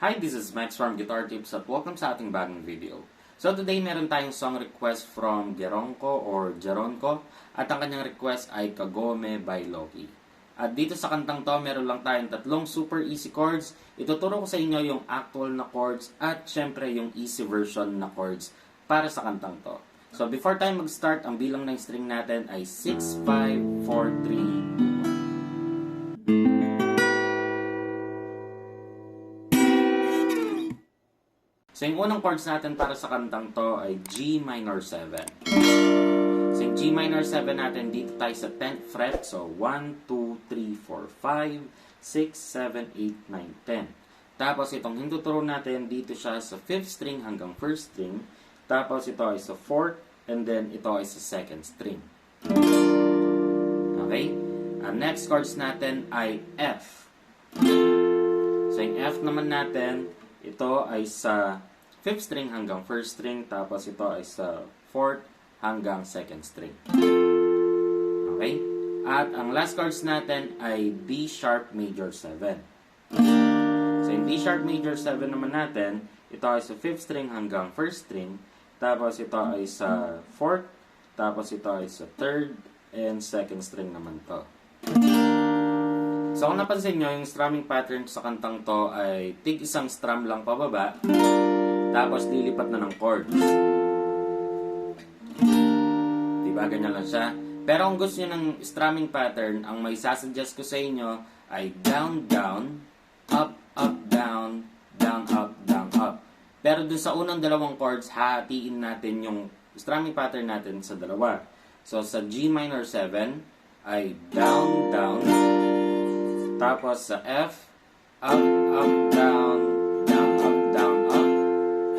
Hi, this is Max from Guitar Tips at welcome sa ating bagong video. So today meron tayong song request from Geronko or Geronko at ang kanyang request ay Kagome by Loki. At dito sa kantang to, meron lang tayong tatlong super easy chords. Ituturo ko sa inyo yung actual na chords at syempre yung easy version na chords para sa kantang to. So before tayo mag-start, ang bilang ng string natin ay 6, 5, 4, 3, 2, 1. So, yung unang chords natin para sa kantang to ay G minor 7. So, yung G minor 7 natin, dito tayo sa 10th fret. So, 1, 2, 3, 4, 5, 6, 7, 8, 9, 10. Tapos, itong hintuturo natin, dito siya sa 5th string hanggang 1st string. Tapos, ito ay sa 4th, and then ito ay sa 2nd string. Okay? Ang next chords natin ay F. So, yung F naman natin, ito ay sa 5th string hanggang 1st string, tapos ito ay sa 4th hanggang 2nd string. Okay? At ang last chords natin ay D sharp major 7. So, yung D sharp major 7 naman natin, ito ay sa 5th string hanggang 1st string, tapos ito ay sa 4th, tapos ito ay sa 3rd and 2nd string naman to. So, kung napansin nyo, yung strumming pattern sa kantang to ay tig isang strum lang pababa, tapos lilipat na ng chords. Diba? Ganyan lang siya. Pero kung gusto nyo ng strumming pattern, ang may sasuggest ko sa inyo ay down, down, up, up, down, down, up, down, up. Pero dun sa unang dalawang chords, hatiin natin yung strumming pattern natin sa dalawa. So, sa G minor 7 ay down, down, tapos sa F, up, up, down, down, up, down, up.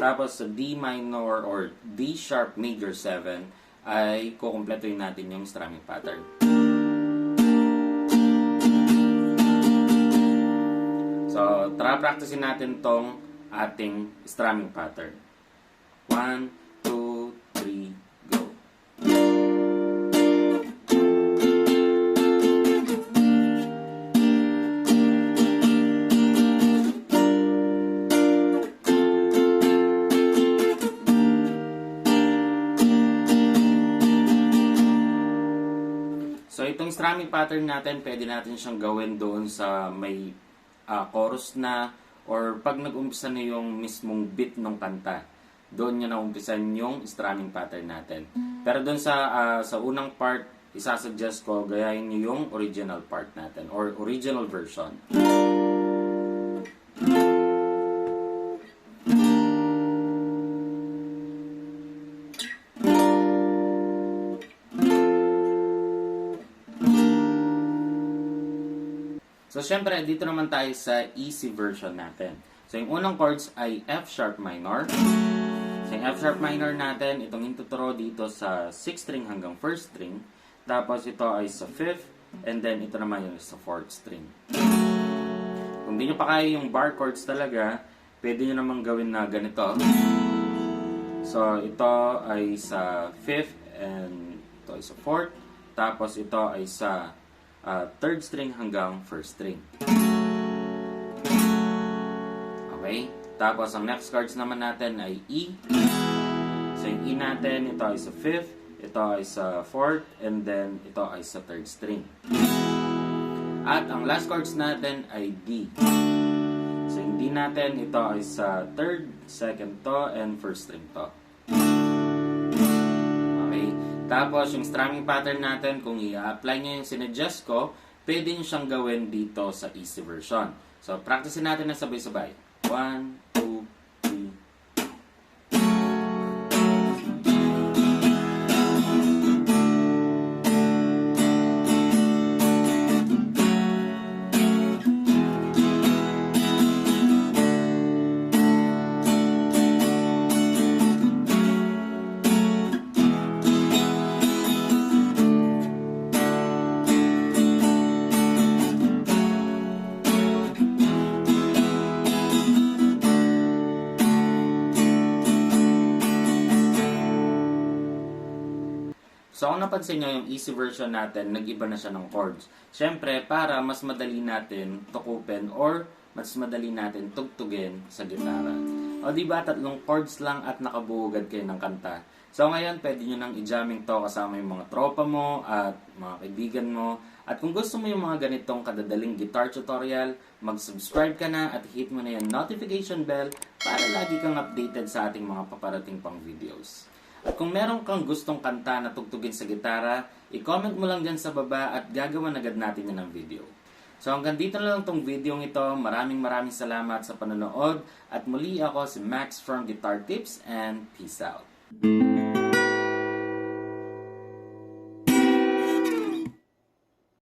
Tapos sa D minor or D sharp major 7 ay kukumpletuhin natin yung strumming pattern. So, tara practicein natin tong ating strumming pattern. 1, 2, 3, go! So, itong strumming pattern natin, pwede natin siyang gawin doon sa may chorus na or pag nag-umpisa na yung mismong beat ng kanta. Doon nyo na-umpisan yung strumming pattern natin. Pero doon sa unang part, isasuggest ko, gayahin nyo yung original part natin or original version. So, syempre, dito naman tayo sa easy version natin. So, yung unang chords ay F sharp minor. So, yung F sharp minor natin, itong intuturo dito sa 6th string hanggang 1st string. Tapos, ito ay sa 5th. And then, ito naman yung sa 4th string. Kung di nyo pa kaya yung bar chords talaga, pwede nyo namang gawin na ganito. So, ito ay sa 5th and ito ay sa 4th. Tapos, ito ay sa 3rd string hanggang 1st string. Okay? Tapos, ang next chords naman natin ay E. So, yung E natin, ito ay sa 5th, ito ay sa 4th, and then ito ay sa 3rd string. At ang last chords natin ay D. So, yung D natin, ito ay sa 3rd, 2nd to, and 1st string to. Tapos, yung strumming pattern natin, kung i-apply nyo yung sinuggest ko, pwede nyo siyang gawin dito sa easy version. So, practicein natin na sabay-sabay. 1, 2, 3. So, kung napansin nyo yung easy version natin, nag-iba na siya ng chords. Siyempre, para mas madali natin tukupin or mas madali natin tugtugin sa gitara. O diba, 3 chords lang at nakabuugad kayo ng kanta. So ngayon, pwede nyo nang i-jamming to kasama yung mga tropa mo at mga kaibigan mo. At kung gusto mo yung mga ganitong kadadaling guitar tutorial, mag-subscribe ka na at hit mo na yung notification bell para lagi kang updated sa ating mga paparating pang videos. At kung meron kang gustong kanta na tugtugin sa gitara, i-comment mo lang dyan sa baba at gagawan agad natin yan ng video. So hanggang dito na lang tong video ito. Maraming salamat sa panonood. At muli ako si Max from Guitar Tips and peace out.